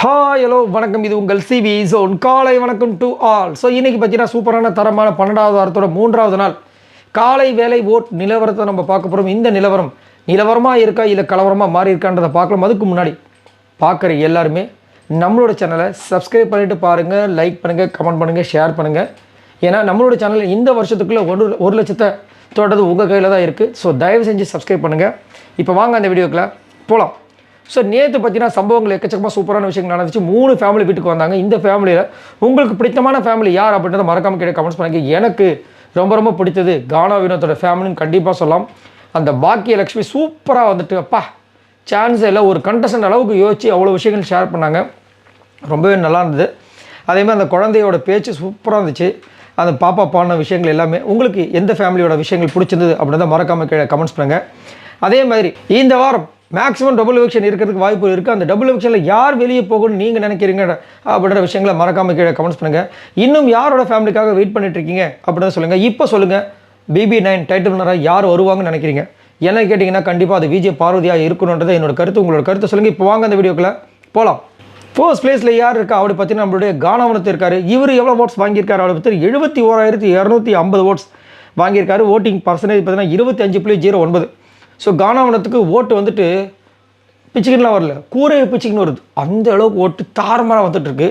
Hi hello வணக்கம், இது உங்கள் சிவி ஜோன். காலை வணக்கம் டு ஆல். ஸோ இன்றைக்கி பார்த்தீங்கன்னா சூப்பரான தரமான 12வது வாரத்தோட 3வது நாள் காலை வேலை ஓட் நிலவரத்தை நம்ம பார்க்க போகிறோம். இந்த நிலவரமாக இருக்கா இல்லை கலவரமாக மாறி இருக்கான்றதை பார்க்கலாம். அதுக்கு முன்னாடி பார்க்குற எல்லாருமே நம்மளோட சேனலை சப்ஸ்கிரைப் பண்ணிவிட்டு பாருங்கள், லைக் பண்ணுங்கள், கமெண்ட் பண்ணுங்கள், ஷேர் பண்ணுங்கள். ஏன்னா நம்மளோட சேனல் இந்த வருஷத்துக்குள்ளே 1,00,000 தொட்டது உங்கள் கையில் தான் இருக்குது. ஸோ தயவு செஞ்சு சப்ஸ்கிரைப் பண்ணுங்கள். இப்போ வாங்க அந்த வீடியோக்குள்ளே போகலாம். ஸோ நேற்று பார்த்தீங்கன்னா சம்பவங்கள் எக்கச்சக்கமாக சூப்பரான விஷயங்கள் நடந்துச்சு. 3 ஃபேமிலி வீட்டுக்கு வந்தாங்க. இந்த ஃபேமிலியில் உங்களுக்கு பிடித்தமான ஃபேமிலி யார் அப்படின்றத மறக்காமல் கீழே கமெண்ட்ஸ் பண்ணுங்க. எனக்கு ரொம்ப பிடித்தது கானா வினோத்தோட ஃபேமிலின்னு கண்டிப்பாக சொல்லலாம். அந்த பாக்கியலட்சுமி சூப்பராக வந்துட்டு அப்பா சான்ஸ் இல்லை, ஒரு கண்டஸ்டன்ட் அளவுக்கு யோசிச்சு அவ்வளோ விஷயங்கள் ஷேர் பண்ணாங்க. ரொம்பவே நல்லா இருந்தது. அதேமாதிரி அந்த குழந்தையோட பேச்சு சூப்பராக இருந்துச்சு. அந்த பாப்பா பாடின விஷயங்கள் எல்லாமே உங்களுக்கு எந்த ஃபேமிலியோட விஷயங்கள் பிடிச்சிருந்தது அப்படின்றத மறக்காமல் கீழே கமெண்ட்ஸ் பண்ணுங்கள். அதே மாதிரி இந்த வாரம் மேக்ஸிமம் டபுள் எவிக்ஷன் இருக்கிறதுக்கு வாய்ப்பு இருக்குது. அந்த டபுள் எவிக்ஷனில் யார் வெளியே போகணும்னு நீங்கள் நினைக்கிறீங்க அப்படின்ற விஷயங்களை மறக்காமல் கீழே கமெண்ட்ஸ் பண்ணுங்கள். இன்னும் யாரோட ஃபேமிலிக்காக வெயிட் பண்ணிட்டுருக்கீங்க அப்படின்னு சொல்லுங்கள். இப்போ சொல்லுங்கள், BB9 டைட்டில் வின்னராக யார் வருவாங்கன்னு நினைக்கிறீங்க? என்ன கேட்டிங்கன்னா கண்டிப்பாக அது விஜய் பார்வதியாக இருக்கணுன்றதை என்னோட கருத்து. உங்களோட கருத்தை சொல்லுங்கள். இப்போ வாங்க அந்த வீடியோக்குள்ளே போகலாம். ஃபர்ஸ்ட் பிளேஸில் யார் இருக்கா அப்படி பார்த்தீங்கன்னா நம்மளுடைய கானா வினோத் இருக்கார். இவர் எவ்வளோ ஓட்ஸ் வாங்கியிருக்காரு அப்படி பற்றி 71,250 ஓட்ஸ் வாங்கியிருக்காரு. ஓட்டிங் பர்சன்டேஜ் பார்த்தீங்கன்னா 25.09. ஸோ கானா வினோத்துக்கு ஓட்டு வந்துட்டு பிச்சுக்கின்லாம் வரல, கூரை பிச்சுக்கின்னு வருது. அந்த அளவுக்கு ஓட்டு தாறுமாறாக வந்துட்டுருக்கு,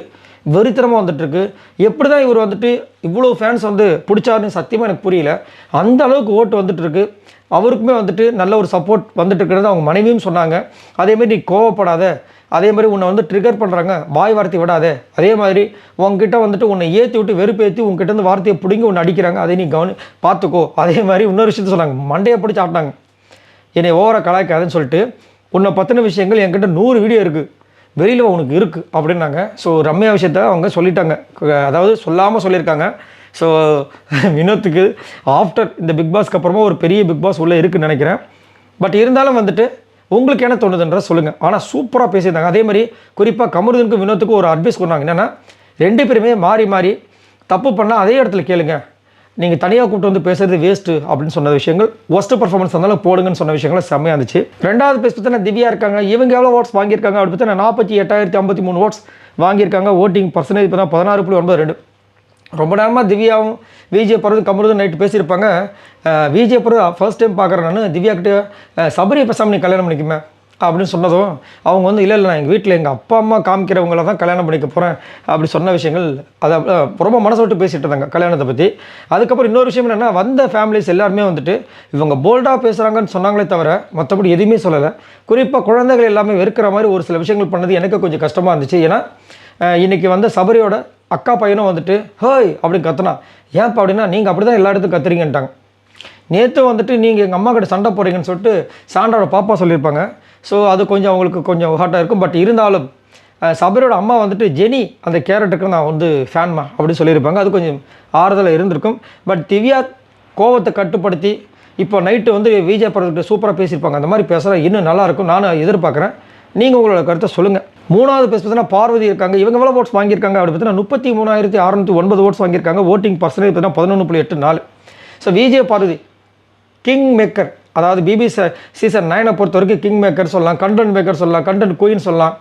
வெறித்தனமாக வந்துட்டுருக்கு. எப்படி தான் இவர் வந்துட்டு இவ்வளோ ஃபேன்ஸ் வந்து பிடிச்சாருன்னு சத்தியமாக எனக்கு புரியல. அந்த அளவுக்கு ஓட்டு வந்துட்டுருக்கு. அவருக்குமே வந்துட்டு நல்ல ஒரு சப்போர்ட் வந்துட்டு இருக்கிறது அவங்க மனைவியும் சொன்னாங்க. அதேமாதிரி நீ கோவப்படாத, அதே மாதிரி உன்னை வந்து ட்ரிகர் பண்ணுறாங்க, வாய் வார்த்தை விடாத, அதே மாதிரி உங்ககிட்ட வந்துட்டு உன்னை ஏற்றி விட்டு வெறுப்பேற்றி உங்ககிட்ட இருந்து வார்த்தையை பிடிங்கி உன்னை அடிக்கிறாங்க, அதை நீ பார்த்துக்கோ. அதே மாதிரி இன்னொரு விஷயத்த சொன்னாங்க, மண்டையை பிடிச்சி ஆட்டினாங்க, என்னை ஓவராக கலாய்க்காதுன்னு சொல்லிட்டு உன்னை பற்றின விஷயங்கள் என்கிட்ட 100 வீடியோ இருக்குது, வெளியில் உனக்கு இருக்குது அப்படின்னாங்க. ஸோ ரம்யா விஷயத்த அவங்க சொல்லிட்டாங்க, அதாவது சொல்லாமல் சொல்லியிருக்காங்க. ஸோ வினோத்துக்கு ஆஃப்டர் இந்த பிக் பாஸ்க்கு அப்புறமா ஒரு பெரிய பிக் பாஸ் உள்ளே இருக்குதுன்னு நினைக்கிறேன். பட் இருந்தாலும் வந்துட்டு உங்களுக்கு என்ன தோணுதுன்ற சொல்லுங்கள். ஆனால் சூப்பராக பேசியிருந்தாங்க. அதே மாதிரி குறிப்பாக கமருதனுக்கும் வினோத்துக்கும் ஒரு அட்வைஸ் கொண்டாங்க. என்னென்னா 2 பேருமே மாறி மாறி தப்பு பண்ணால் அதே இடத்துல கேளுங்க, நீங்கள் தனியாக கூப்பிட்டு வந்து பேசுறது வேஸ்ட்டு அப்படின்னு சொன்ன விஷயங்கள், ஒஸ்ட்டு பர்ஃபார்மன்ஸ் இருந்தாலும் போடுங்கன்னு சொன்ன விஷயங்கள் செம்மையாக இருந்துச்சு. 2வது பேஸ் பார்த்தீங்கன்னா திவ்யா இருக்காங்க. இவங்க எவ்வளோ ஓட்ஸ் வாங்கியிருக்காங்க அப்படி பார்த்தீங்கன்னா 48,053 ஓட்ஸ் வாங்கியிருக்காங்க. ஓட்டிங் பர்சன்டேஜ் பார்த்தா 16.92. ரொம்ப நேரமாக திவ்யாவும் விஜய் பார்வதி கமருதன் நைட்டு பேசியிருப்பாங்க. விஜய் பார்வதி ஃபர்ஸ்ட் டைம் பார்க்குறேன் நான், திவ்யா கிட்டே சபரி பேசாமல் நீ கல்யாணம் பண்ணிக்குமே அப்படின்னு சொன்னதும் அவங்க வந்து இல்லை நான் எங்கள் வீட்டில் எங்கள் அப்பா அம்மா காமிக்கிறவங்கள தான் கல்யாணம் பண்ணிக்க போகிறேன் அப்படி சொன்ன விஷயங்கள் அதை ரொம்ப மனசை விட்டு பேசிகிட்டு இருந்தாங்க கல்யாணத்தை பற்றி. அதுக்கப்புறம் இன்னொரு விஷயம் என்னென்னா, வந்த ஃபேமிலிஸ் எல்லாருமே வந்துட்டு இவங்க போல்டாக பேசுகிறாங்கன்னு சொன்னாங்களே தவிர மற்றபடி எதுவுமே சொல்லலை. குறிப்பாக குழந்தைகள் எல்லாமே வெறுக்கிற மாதிரி ஒரு சில விஷயங்கள் பண்ணது எனக்கு கொஞ்சம் கஷ்டமாக இருந்துச்சு. ஏன்னா இன்றைக்கி வந்து சபரியோட அக்கா பையனும் வந்துட்டு ஹோய் அப்படின்னு கத்துனா, ஏன்ப்பா அப்படின்னா நீங்கள் அப்படி தான் எல்லா இடத்துக்கும் கத்துறீங்கன்ட்டாங்க. நேற்று வந்துட்டு நீங்கள் எங்கள் அம்மா கிட்ட சண்டை போடுறீங்கன்னு சொல்லிட்டு சாண்டாவோட பாப்பா சொல்லியிருப்பாங்க. ஸோ அது கொஞ்சம் அவங்களுக்கு கொஞ்சம் ஹார்ட்டாக இருக்கும். பட் இருந்தாலும் சபரியோட அம்மா வந்துட்டு ஜெனி அந்த கேரக்டருக்கு நான் வந்து ஃபேன்மா அப்படின்னு சொல்லியிருப்பாங்க. அது கொஞ்சம் ஆறுதலாக இருந்திருக்கும். பட் திவ்யா கோவத்தை கட்டுப்படுத்தி இப்போ நைட்டு வந்து விஜய் படத்துக்கு சூப்பராக பேசியிருப்பாங்க. அந்த மாதிரி பேசுகிறா இன்னும் நல்லாயிருக்கும், நானும் எதிர்பார்க்குறேன். நீங்கள் உங்களோட கருத்தை சொல்லுங்கள். 3வது பேஸ் பார்த்தீங்கன்னா பார்வதி இருக்காங்க. இவங்க எவ்வளோ ஓட்ஸ் வாங்கியிருக்காங்க அப்படி பார்த்தீங்கன்னா 33,609 ஓட்ஸ் வாங்கியிருக்காங்க. ஓட்டிங் பர்சன்டேஜ் பார்த்தீங்கன்னா 11.84. So Vijay Parvathi king maker, அதாவது பிபி சீசன் 9 பொறுத்த வரைக்கும் கிங் மேக்கர் சொல்லலாம், கண்டென்ட் மேக்கர் சொல்லலாம், கண்டென்ட் குயின் சொல்லலாம்.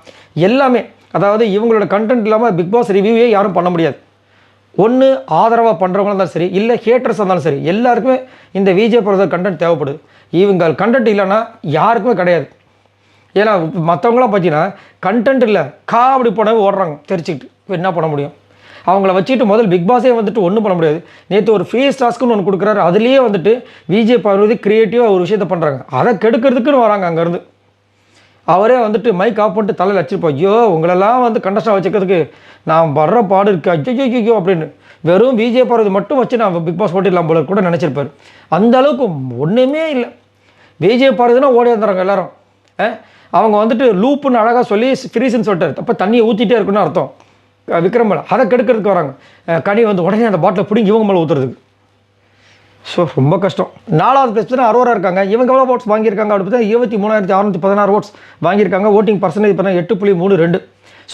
எல்லாமே அதாவது இவங்களோட கண்டென்ட் இல்லாமல் பிக் பாஸ் ரிவ்யூவே யாரும் பண்ண முடியாது. ஒன்று ஆதரவாக பண்ணுறவங்களும் இருந்தாலும் சரி, இல்லை ஹேட்டர்ஸ் இருந்தாலும் சரி, எல்லாருக்குமே இந்த விஜய் பார்வதி கண்டென்ட் தேவைப்படுது. இவங்க கண்டென்ட் இல்லைன்னா யாருக்குமே கிடையாது. ஏன்னா மற்றவங்களாம் பார்த்தீங்கன்னா கண்டென்ட் இல்லை அப்படி போனவே ஓடுறாங்க தெரிச்சுக்கிட்டு. இப்போ என்ன பண்ண முடியும்? அவங்கள வச்சுட்டு முதல் பிக் பாஸே வந்துட்டு ஒன்றும் பண்ண முடியாது. நேற்று ஒரு ஃபேஸ் டாஸ்க்குன்னு ஒன்று கொடுக்குறாரு, அதுலேயே வந்துட்டு விஜய் பார்வதி க்ரியேட்டிவாக ஒரு விஷயத்தை பண்ணுறாங்க, அதை கெடுக்கிறதுக்குன்னு வராங்க. அங்கேருந்து அவரே வந்துட்டு மைக் ஆஃப் பண்ணிட்டு தலையில் வச்சுருப்போம், ஐயோ உங்களெல்லாம் வந்து கண்டஸ்டாக வச்சுக்கிறதுக்கு நான் வர்ற பாடு இருக்குது ஐயோ அப்படின்னு வெறும் விஜய் பார்வதி மட்டும் வச்சு நான் பிக் பாஸ் ஓட்டிடலாம் போல கூட நினச்சிருப்பார். அந்த அளவுக்கு ஒன்றுமே இல்லை. விஜய் பார்வதினா ஓடி வந்துடுறாங்க எல்லாரும். அவங்க வந்துட்டு லூப்புன்னு அழகாக சொல்லி ஃப்ரீஸ்ன்னு சொல்லிட்டாரு, அப்போ தண்ணியை ஊற்றிட்டே இருக்குன்னு அர்த்தம். விக்ரம் மேலே அதை கெடுக்கிறதுக்கு வராங்க. கனி வந்து உடனே அந்த பாட்டிலை பிடிங்கி இவங்க மேலே ஊற்றுறதுக்கு. ஸோ ரொம்ப கஷ்டம். 4வது பிளேஸ் பார்த்தீங்கன்னா அரோரா இருக்காங்க. இவங்க எவ்வளோ ஓட்ஸ் வாங்கியிருக்காங்க அப்படி பார்த்தா 23,616 ஓட்ஸ் வாங்கியிருக்காங்க. ஓட்டிங் பர்சன்டேஜ் பார்த்தீங்கன்னா 8.32.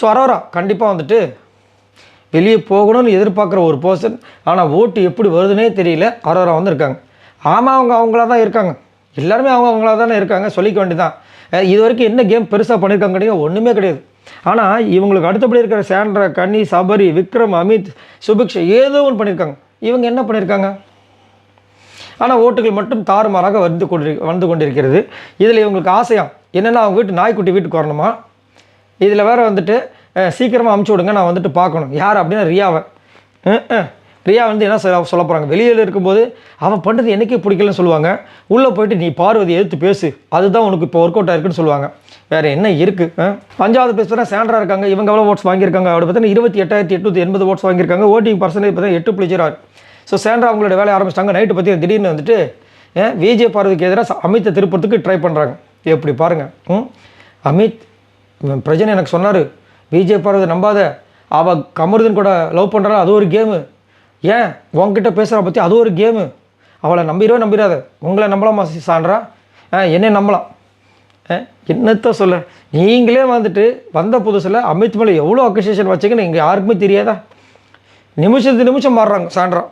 ஸோ அரோரா கண்டிப்பாக வந்துட்டு வெளியே போகணும்னு எதிர்பார்க்குற ஒரு பர்சன். ஆனால் ஓட்டு எப்படி வருதுன்னே தெரியல. அரோரா வந்து இருக்காங்க. ஆமாம் அவங்க அவங்களா தான் இருக்காங்க, எல்லாருமே அவங்களா தானே இருக்காங்க, சொல்லிக்க வேண்டியதான். இது வரைக்கும் என்ன கேம் பெருசாக பண்ணியிருக்காங்க கிடையாது, ஒன்றுமே கிடையாது. ஆனால் இவங்களுக்கு அடுத்தபடி இருக்கிற சாண்ட்ரா, கனி, சபரி, விக்ரம், அமித், சுபிக்ஷா ஏதோ ஒன்று பண்ணியிருக்காங்க. இவங்க என்ன பண்ணியிருக்காங்க? ஆனால் ஓட்டுகள் மட்டும் தாறுமாறாக வந்து கொண்டிருக்கிறது. இதில் இவங்களுக்கு ஆசையாக என்னென்னா அவங்க நாய்க்குட்டி வீட்டுக்கு வரணுமா, இதில் வேறு வந்துட்டு சீக்கிரமாக அமுச்சு விடுங்க, நான் வந்துட்டு பார்க்கணும். யார் அப்படின்னா ரியாவை. ரியா வந்து என்ன சொல்ல போகிறாங்க, வெளியில் இருக்கும்போது அவன் பண்ணுறது எனக்கே பிடிக்கலன்னு சொல்லுவாங்க. உள்ளே போயிட்டு நீ பார்வதி எதிர்த்து பேசு, அதுதான் உனக்கு இப்போ ஒர்க் அவுட் ஆயிருக்குன்னு சொல்லுவாங்க. வேறு என்ன இருக்குது? 5வது பேசுகிறா சாண்ட்ரா இருக்காங்க. இவங்க எவ்வளோ ஓட்ஸ் வாங்கியிருக்காங்க அப்படி பார்த்தீங்கன்னா 28,880 ஓட்ஸ் வாங்கியிருக்காங்க. ஓட்டிங் பர்சன்டேஜ் பார்த்தீங்கன்னா 8.06. ஸோ சாண்ட்ரா அவங்களோட வேலையை ஆரம்பிச்சிட்டாங்க. நைட்டு பற்றி திடீர்னு வந்துட்டு விஜய் பார்வதிக்கு எதிராக அமித்தை திருப்பத்துக்கு ட்ரை பண்ணுறாங்க. எப்படி பாருங்கள். அமித் பிரஜன் எனக்கு சொன்னார், விஜய் பார்வதி நம்பாத, அவள் கமருதன் கூட லவ் பண்ணுறாள், அது ஒரு கேமு. ஏன் உங்ககிட்ட பேசுகிறா பற்றி அது ஒரு கேமு, அவளை நம்பிடாத. உங்களை நம்பலாமா சாண்ட்ரா? என்ன நம்பலாம்? என்னத்த சொல்ல, நீங்களே வந்துட்டு வந்த புதுசில் அமித் மேலே எவ்வளோ அக்யூசேஷன் வச்சுக்கன்னு இங்கே யாருக்குமே தெரியாதா? நிமிஷம் மாறுறாங்க சாண்ட்ரா.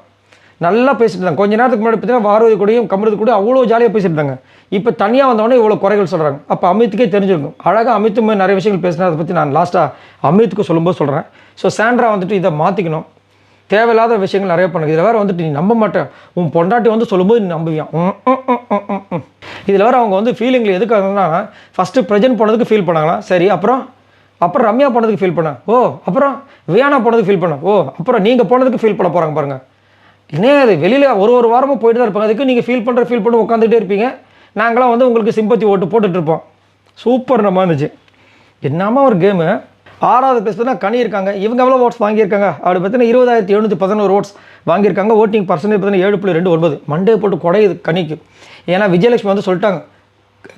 நல்லா பேசிட்டு இருந்தாங்க. கொஞ்ச நேரத்துக்கு முன்னாடி பார்த்தீங்கன்னா பார்வதி கூடயும் கமருது கூட அவ்வளோ ஜாலியாக பேசிட்டு இருந்தாங்க. இப்போ தனியாக வந்தவொடனே இவ்வளோ குறைகள் சொல்கிறாங்க. அப்போ அமித்துக்கே தெரிஞ்சிருக்கும். அழகாக அமித்துமே நிறைய விஷயங்கள் பேசினா, அதை பற்றி நான் லாஸ்ட்டாக அமித்துக்கு சொல்லும்போது சொல்கிறேன். ஸோ சாண்ட்ரா வந்துட்டு இதை மாற்றிக்கணும். தேவையில்லாத விஷயங்கள் நிறைய பண்ணுங்க. இதில் வேறு வந்துட்டு நீ நம்ப மாட்டேன், உன் பொண்டாட்டி வந்து சொல்லும்போது நீ நம்புவியான். இதில் வேறு அவங்க வந்து ஃபீலிங்கில் எதுக்காகனா, ஃபஸ்ட்டு ப்ரெசென்ட் போனதுக்கு ஃபீல் பண்ணாங்களாம். சரி, அப்புறம் ரம்யா போனதுக்கு ஃபீல் பண்ணேன். ஓ, அப்புறம் வியானா போனதுக்கு ஃபீல் பண்ணேன். ஓ, அப்புறம் நீங்கள் போனதுக்கு ஃபீல் பண்ண போகிறாங்க பாருங்கள். இன்னும் அது வெளியில் ஒரு வாரமாக போயிட்டு தான் இருப்பாங்க. அதுக்கு நீங்கள் ஃபீல் பண்ணி உட்காந்துகிட்டே இருப்பீங்க. நாங்களாம் வந்து உங்களுக்கு சிம்பத்தி ஓட்டு போட்டுட்ருப்போம். சூப்பர் நம்ம இருந்துச்சு. என்னமா ஒரு கேமு. 6வது பேசுனா கனி இருக்காங்க. இவங்க எவ்வளோ ஓட்ஸ் வாங்கியிருக்காங்க அப்படி பார்த்தீங்கன்னா 20,711 ஓட்ஸ் வாங்கியிருக்காங்க. ஓட்டிங் பர்சன்டேஜ் பார்த்தீங்கன்னா 7.29. மண்டே போட்டு குறையுது கனிக்கு. ஏன்னா விஜயலட்சுமி வந்து சொல்லிட்டாங்க,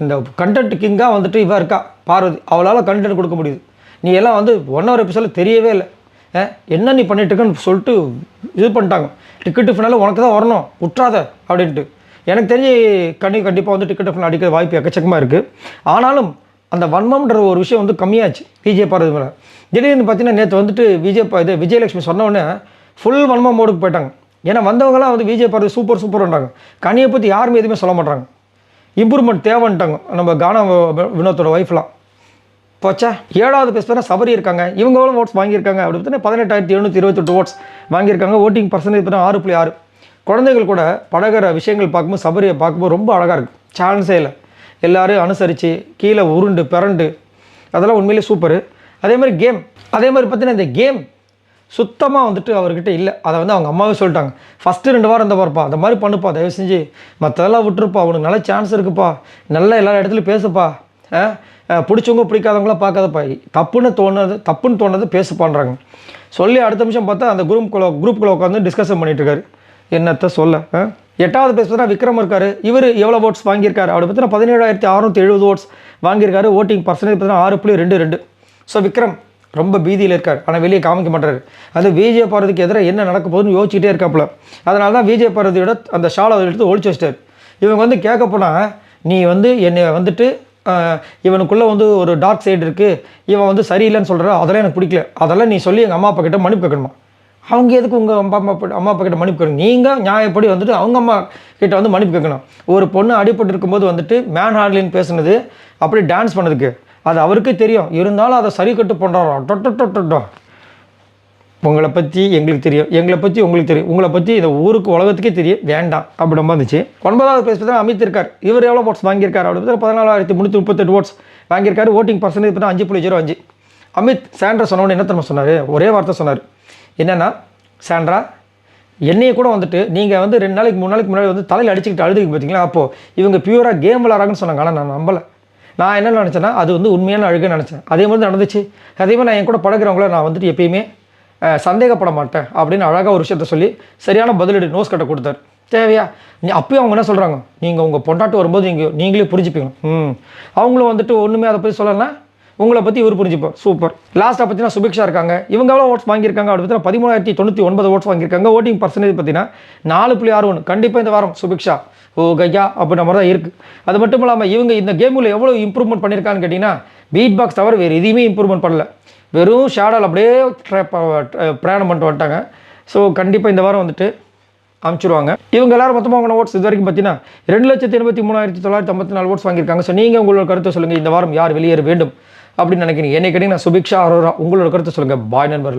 இந்த கண்டென்ட் கிங்காக வந்துட்டு இவ இருக்கா பார்வதி, அவளால் கண்டென்ட் கொடுக்க முடியுது. நீ எல்லாம் வந்து 1 hour எபிசோடில் தெரியவே இல்லை, என்ன நீ பண்ணிட்டுருக்குன்னு சொல்லிட்டு இது பண்ணிட்டாங்க. டிக்கெட்டு ஃபினால உனக்கு தான் வரணும், விட்றாத அப்படின்ட்டு. எனக்கு தெரிஞ்சு கண்டிப்பாக வந்து டிக்கெட்டு ஃபினால் அடிக்கிற வாய்ப்பு எக்கச்சக்கமாக இருக்குது. ஆனாலும் அந்த வன்மம்ன்ற ஒரு விஷயம் வந்து கம்மியாச்சு விஜய் பார்வதி மேலே. திடீர்னு பார்த்தீங்கன்னா நேற்று வந்துட்டு விஜயலட்சுமி சொன்னோடனே ஃபுல் வன்மம் மோடுக்கு போயிட்டாங்க. ஏன்னா வந்தவங்களாம் வந்து விஜய் பார்வதி சூப்பர்ன்றாங்க. கனியை பற்றி யாருமே எதுவுமே சொல்ல மாட்டாங்க. இம்ப்ரூவ்மெண்ட் தேவைன்ட்டாங்க நம்ம கானா வினோத்தோட ஒய்ஃப்லாம். போச்சா. 7வது பேசுனா சபரி இருக்காங்க. இவங்க எவ்வளோ ஓட்ஸ் வாங்கியிருக்காங்க அப்படி பார்த்தீங்கன்னா 18,728 ஓட்ஸ் வாங்கியிருக்காங்க. ஓட்டிங் பர்சன்டேஜ் பார்த்தீங்கன்னா 6.6. குழந்தைகள் கூட பழகிற விஷயங்கள் பார்க்கும்போது சபரியை பார்க்கும்போது ரொம்ப அழகாக இருக்குது. சான்ஸே இல்லை. எல்லோரும் அனுசரித்து கீழே உருண்டு பிறண்டு அதெல்லாம் உண்மையிலே சூப்பரு. அதே மாதிரி பார்த்தீங்கன்னா இந்த கேம் சுத்தமாக வந்துட்டு அவர்கிட்ட இல்லை. அதை வந்து அவங்க அம்மாவே சொல்லிட்டாங்க. ஃபஸ்ட்டு 2 வாரம் இந்த பாருப்பா, அந்த மாதிரி பண்ணுப்பா, தயவு செஞ்சு மற்றதெல்லாம் விட்டுருப்பா, உனக்கு நல்ல சான்ஸ் இருக்குப்பா, நல்லா எல்லா இடத்துலையும் பேசுப்பா, பிடிச்சவங்க பிடிக்காதவங்களாம் பார்க்காதப்பா, தப்புன்னு தோணுது பேசுப்பான்றாங்க. சொல்லி அடுத்த நிமிஷம் பார்த்தா அந்த குரூப்புக்குள்ளே உட்காந்து டிஸ்கஷன் பண்ணிகிட்ருக்காரு. என்னத்தை சொல்ல. 8வது பேசுனா விக்ரம் இருக்கார். இவர் எவ்வளோ ஓட்ஸ் வாங்கியிருக்காரு அப்படி பார்த்தீங்கன்னா 17,670 ஓட்ஸ் வாங்கியிருக்காரு. ஓட்டிங் பர்சன்டேஜ் பார்த்தீங்கன்னா 6.22. ஸோ விக்ரம் ரொம்ப பீதியில் இருக்கார், ஆனால் வெளியே காமிக்க மாட்டார். அது விஜய் பார்வதிக்கு எதிராக என்ன நடக்க போகுதுன்னு யோசிச்சுட்டே இருக்காப்புல. அதனால தான் விஜய் பார்வதியோட அந்த ஷாலை எடுத்து ஒழிச்சு வச்சிட்டார். இவங்க வந்து கேட்க போனால், நீ வந்து என்னை வந்துட்டு இவனுக்குள்ளே வந்து ஒரு டார்க் சைடு இருக்குது, இவன் வந்து சரியில்லைன்னு சொல்கிற, அதெல்லாம் எனக்கு பிடிக்கல, அதெல்லாம் நீ சொல்லி எங்கள் அம்மா அப்பா கிட்ட மன்னிப்பு கேட்கணுமா? அவங்க எதுக்கு உங்கள் அம்மா அப்பா கிட்ட மன்னிப்பு கேட்கணும்? நீங்கள் நியாயப்படி வந்துட்டு அவங்க அம்மா கிட்ட வந்து மன்னிப்பு கேட்கணும். ஒரு பொண்ணு அடிபட்டு இருக்கும்போது வந்துட்டு மேன் ஹார்ட்லின்னு பேசுனது, அப்படி டான்ஸ் பண்ணதுக்கு அது அவருக்கே தெரியும். இருந்தாலும் அதை சரி கட்டு பண்ணுறோம். உங்களை பற்றி எங்களுக்கு தெரியும், எங்களை பற்றி உங்களுக்கு தெரியும், உங்களை பற்றி இந்த ஊருக்கு உலகத்துக்கே தெரியும், வேண்டாம் அப்படி ரொம்ப இருந்துச்சு. 9வது பேஸ் தான் அமித் இருக்கார். இவர் எவ்வளோ ஓட்ஸ் வாங்கியிருக்காரு அப்படி பார்த்தா 14,338 ஓட்ஸ் வாங்கியிருக்காரு. ஓட்டிங் பர்சன்டேஜ் பார்த்தா 5.05. அமித் சாண்ட்ரா சொன்னோன்னு என்ன தெரியுமா சொன்னார்? ஒரே வார்த்தை சொன்னார். என்னென்னா, சாண்ட்ரா என்னையை கூட வந்துட்டு நீங்கள் வந்து 2 நாளைக்கு 3 நாளைக்கு முன்னாடி வந்து தலையில் அடிச்சுக்கிட்டு அழுதுக்கு பார்த்தீங்களா, அப்போது இவங்க பியூராக கேம் விளாட்றாங்கன்னு சொன்னாங்க. ஆனால் நான் நம்பலை. நான் என்ன நினச்சேன்னா அது வந்து உண்மையான அழுகுன்னு நினச்சேன். அதே மாதிரி நடந்துச்சு. அதே மாதிரி நான் என் கூட பழகிறவங்கள நான் வந்துட்டு எப்பயுமே சந்தேகப்பட மாட்டேன் அப்படின்னு அழகாக ஒரு விஷயத்த சொல்லி சரியான பதிலடி நோஸ் கட்ட கொடுத்தாரு. தேவையா? அப்பயும் அவங்க என்ன சொல்கிறாங்க, நீங்கள் உங்கள் பொண்டாட்டி வரும்போது நீங்களே புரிஞ்சுப்பீங்க. அவங்களும் வந்துட்டு ஒன்றுமே அதை பற்றி சொல்லலைன்னா உங்களை பற்றி இவர் புரிஞ்சுப்போம். சூப்பர். லாஸ்ட்டாக பார்த்தீங்கன்னா சுபிக்ஷா இருக்காங்க. இவங்க எவ்வளோ ஓட்ஸ் வாங்கியிருக்காங்க அப்படி பார்த்தீங்கன்னா 13,099 ஓட்ஸ் வாங்கியிருக்காங்க. ஓட்டிங் பர்சன்டேஜ் பார்த்தீங்கன்னா 4.61. கண்டிப்பாக இந்த வாரம் சுபிக்ஷா ஓ கையா அப்படின்ற மாதிரி தான் இருக்குது. அது மட்டும் இல்லாமல் இவங்க இந்த கேமில் எவ்வளோ இம்ப்ரூவ்மெண்ட் பண்ணியிருக்காங்கன்னு கேட்டிங்கன்னா, பீட் பாக்ஸ் தவிர வேறு எதுவுமே இம்ப்ரூவ்மெண்ட் பண்ணல. வெறும் ஷேடால் அப்படியே பிரயாணம் பண்ணிட்டு வந்துட்டாங்க. ஸோ கண்டிப்பாக இந்த வாரம் வந்துட்டு அனுப்பிச்சிடுவாங்க. இவங்க எல்லாரும் மொத்தமாக அவங்க ஓட்ஸ் இது வரைக்கும் பார்த்தீங்கன்னா 2,83,954 ஓட்ஸ் வாங்கியிருக்காங்க. ஸோ நீங்கள் உங்களோட கருத்தை சொல்லுங்கள். இந்த வாரம் யார் வெளியேற வேண்டும் அப்படின்னு நினைக்கிறீங்க? என்னை கேட்டீங்க நான் சுபிக்ஷா அரோரா. உங்களோட கருத்தை சொல்லுங்கள். பாய் நண்பர்களே.